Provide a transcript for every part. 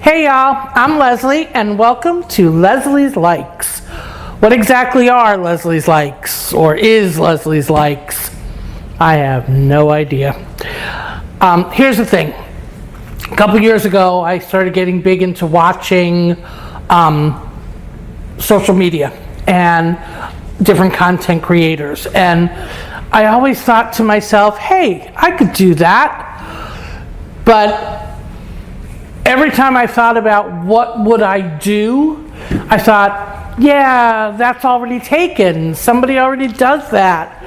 Hey y'all, I'm Leslie and welcome to Leslie's Likes. What exactly are Leslie's Likes, or is Leslie's Likes? I have no idea. Here's the thing. A couple years ago, I started getting big into watching social media and different content creators. And I always thought to myself, hey, I could do that. But every time I thought about what would I do, I thought, yeah, that's already taken. Somebody already does that.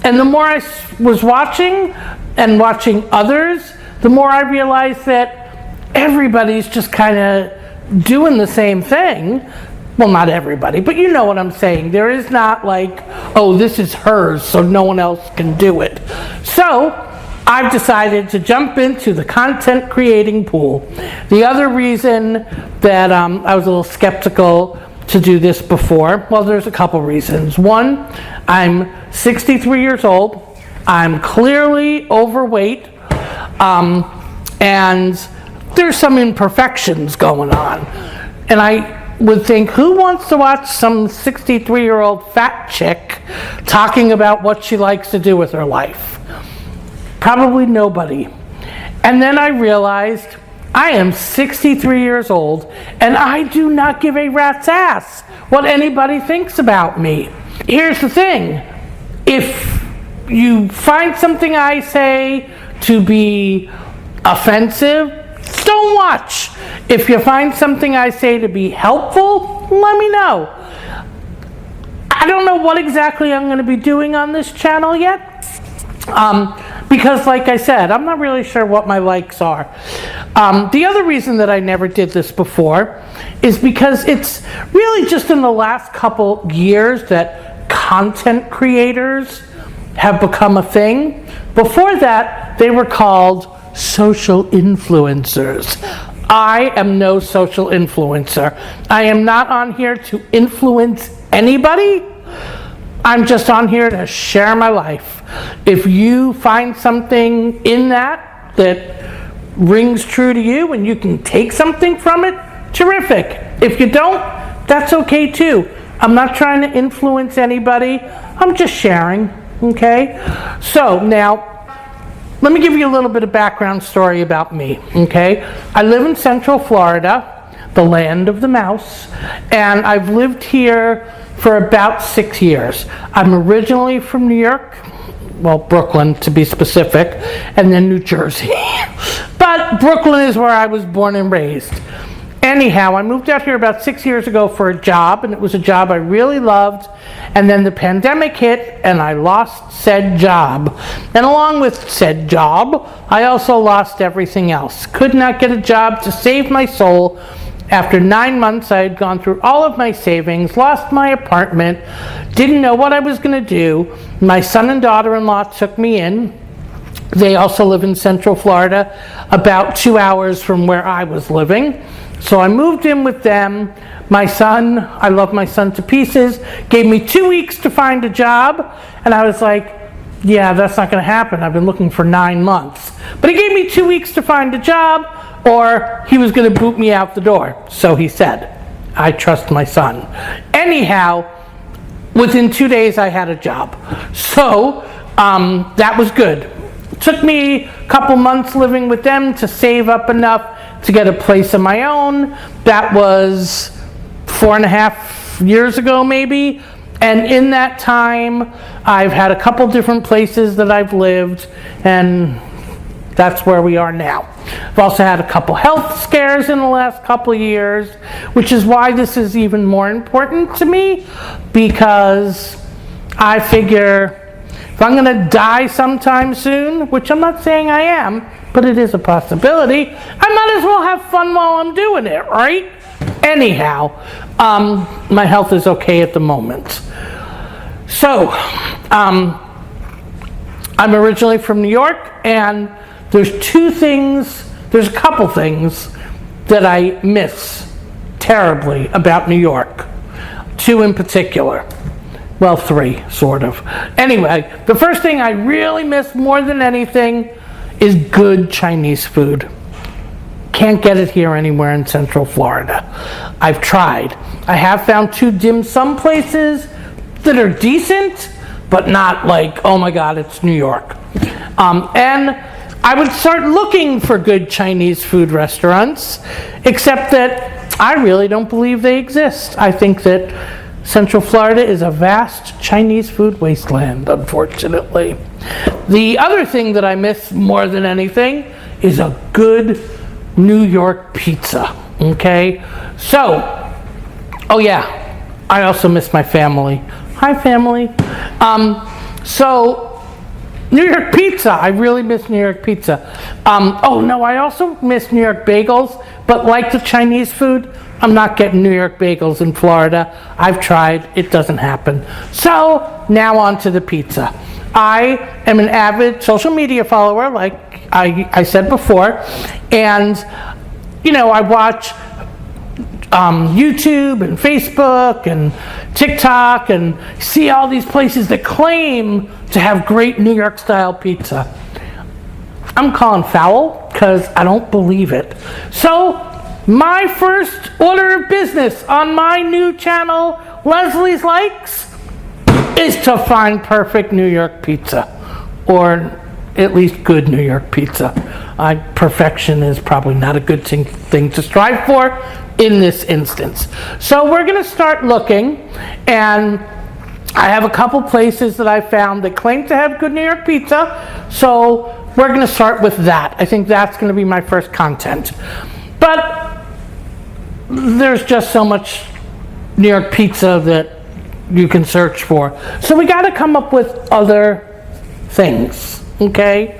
And the more I was watching and watching others, the more I realized that everybody's just kind of doing the same thing. Well, not everybody, but you know what I'm saying. There is not like, oh, this is hers, so no one else can do it. So I've decided to jump into the content creating pool. The other reason that I was a little skeptical to do this before, well, there's a couple reasons. One, I'm 63 years old. I'm clearly overweight, and there's some imperfections going on. And I would think, who wants to watch some 63-year-old fat chick talking about what she likes to do with her life? Probably nobody. And then I realized I am 63 years old and I do not give a rat's ass what anybody thinks about me. Here's the thing. If you find something I say to be offensive, don't watch. If you find something I say to be helpful, let me know. I don't know what exactly I'm going to be doing on this channel yet. Because like I said, I'm not really sure what my likes are. The other reason that I never did this before is because it's really just in the last couple years that content creators have become a thing. Before that, they were called social influencers. I am no social influencer. I am not on here to influence anybody. I'm just on here to share my life. If you find something in that rings true to you and you can take something from it, terrific. If you don't, that's okay too. I'm not trying to influence anybody. I'm just sharing, okay? So now, let me give you a little bit of background story about me, okay? I live in Central Florida, the land of the mouse, and I've lived here for about 6 years. I'm originally from New York, well, Brooklyn to be specific, and then New Jersey. But Brooklyn is where I was born and raised. Anyhow, I moved out here about 6 years ago for a job, and it was a job I really loved. And then the pandemic hit, and I lost said job. And along with said job, I also lost everything else. Could not get a job to save my soul. After 9 months, I had gone through all of my savings, lost my apartment, didn't know what I was going to do. My son and daughter-in-law took me in. They also live in Central Florida, about 2 hours from where I was living. So I moved in with them. My son, I love my son to pieces, gave me 2 weeks to find a job. And I was like, yeah, that's not going to happen. I've been looking for 9 months. But he gave me 2 weeks to find a job, or he was going to boot me out the door. So he said. I trust my son. Anyhow, within 2 days I had a job. So that was good. It took me a couple months living with them to save up enough to get a place of my own. That was 4.5 years ago maybe. And in that time, I've had a couple different places that I've lived, and that's where we are now. I've also had a couple health scares in the last couple of years, which is why this is even more important to me, because I figure if I'm going to die sometime soon, which I'm not saying I am, but it is a possibility, I might as well have fun while I'm doing it, right? Anyhow, my health is okay at the moment. So, I'm originally from New York, and there's a couple things that I miss terribly about New York. 2 in particular. Well, 3, sort of. Anyway, the first thing I really miss more than anything is good Chinese food. Can't get it here anywhere in Central Florida. I've tried. I have found 2 dim sum places that are decent, but not like, oh my God, it's New York. And I would start looking for good Chinese food restaurants, except that I really don't believe they exist. I think that Central Florida is a vast Chinese food wasteland, unfortunately. The other thing that I miss more than anything is a good New York pizza, okay? So, oh yeah, I also miss my family. Hi, family. So, New York pizza, I really miss New York pizza. Oh no, I also miss New York bagels, but like the Chinese food, I'm not getting New York bagels in Florida. I've tried, it doesn't happen. So, now on to the pizza. I am an avid social media follower, like I said before, and you know, I watch YouTube and Facebook and TikTok and see all these places that claim to have great New York style pizza. I'm calling foul because I don't believe it. So my first order of business on my new channel, Leslie's Likes, is to find perfect New York pizza, or at least good New York pizza. Perfection is probably not a good thing to strive for in this instance. So we're going to start looking, and I have a couple places that I found that claim to have good New York pizza, so we're going to start with that. I think that's going to be my first content. But there's just so much New York pizza that you can search for. So we got to come up with other things, okay?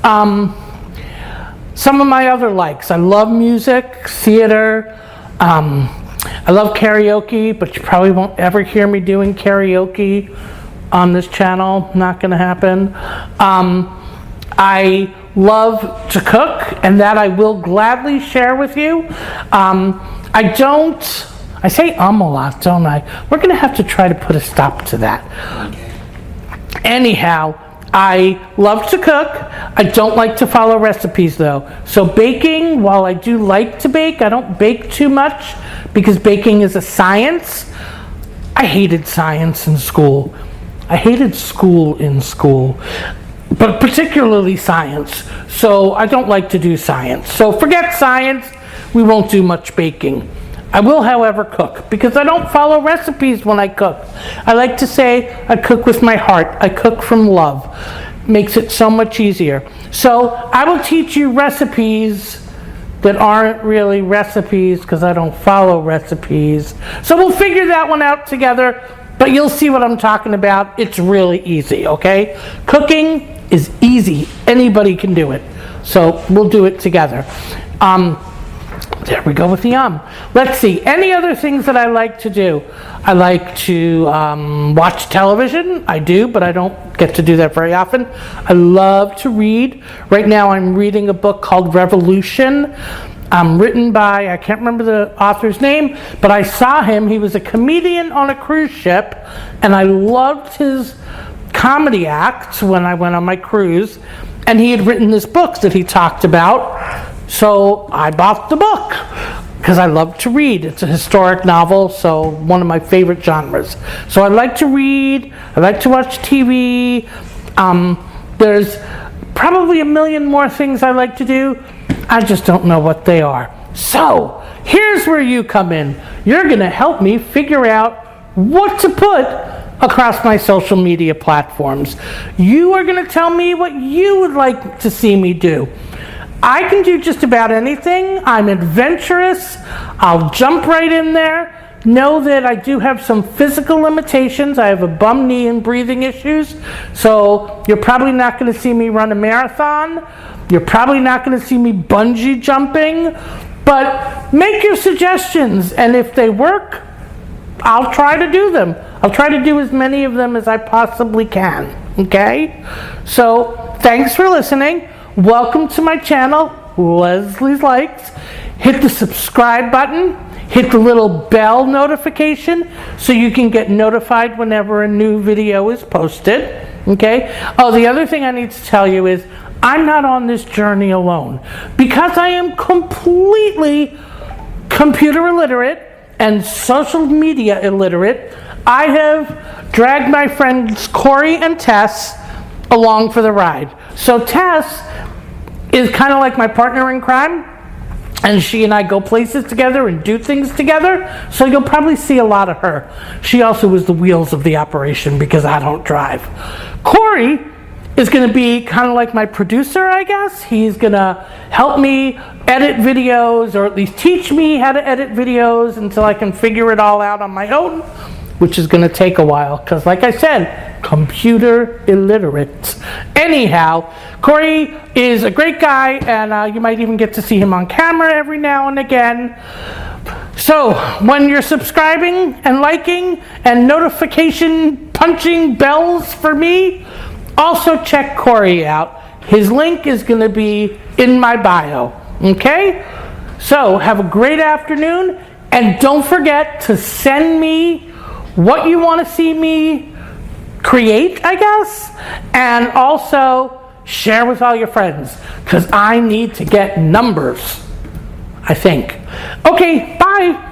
Some of my other likes. I love music, theater. I love karaoke, but you probably won't ever hear me doing karaoke on this channel. Not going to happen. I love to cook, and that I will gladly share with you. I say a lot, don't I? We're going to have to try to put a stop to that. Anyhow, I love to cook. I don't like to follow recipes though. So baking, while I do like to bake, I don't bake too much because baking is a science. I hated science in school. I hated school in school, but particularly science. So I don't like to do science. So forget science, we won't do much baking. I will, however, cook because I don't follow recipes when I cook. I like to say I cook with my heart. I cook from love. Makes it so much easier. So I will teach you recipes that aren't really recipes because I don't follow recipes. So we'll figure that one out together, but you'll see what I'm talking about. It's really easy, okay? Cooking is easy. Anybody can do it. So we'll do it together. There we go with the Let's see, any other things that I like to do? I like to watch television. I do, but I don't get to do that very often. I love to read. Right now I'm reading a book called Revolution, written by, I can't remember the author's name, but I saw him. He was a comedian on a cruise ship, and I loved his comedy acts when I went on my cruise, and he had written this book that he talked about. So I bought the book because I love to read. It's a historic novel, so one of my favorite genres. So I like to read. I like to watch TV. There's probably a million more things I like to do. I just don't know what they are. So here's where you come in. You're going to help me figure out what to put across my social media platforms. You are going to tell me what you would like to see me do. I can do just about anything. I'm adventurous. I'll jump right in there. Know that I do have some physical limitations. I have a bum knee and breathing issues. So you're probably not going to see me run a marathon. You're probably not going to see me bungee jumping. But make your suggestions, and if they work, I'll try to do them. I'll try to do as many of them as I possibly can. Okay? So thanks for listening. Welcome to my channel, Leslie's Likes. Hit the subscribe button, hit the little bell notification so you can get notified whenever a new video is posted. Okay? Oh, the other thing I need to tell you is I'm not on this journey alone. Because I am completely computer illiterate and social media illiterate, I have dragged my friends Corey and Tess along for the ride. So Tess is kind of like my partner in crime, and she and I go places together and do things together, so you'll probably see a lot of her. She also was the wheels of the operation because I don't drive. Corey is going to be kind of like my producer, I guess. He's going to help me edit videos, or at least teach me how to edit videos until I can figure it all out on my own, which is going to take a while because, like I said, computer illiterate. Anyhow, Corey is a great guy, and you might even get to see him on camera every now and again. So when you're subscribing and liking and notification punching bells for me, also check Corey out. His link is going to be in my bio. Okay? So have a great afternoon, and don't forget to send me what you want to see me create, I guess, and also share with all your friends, because I need to get numbers, I think. Okay, bye.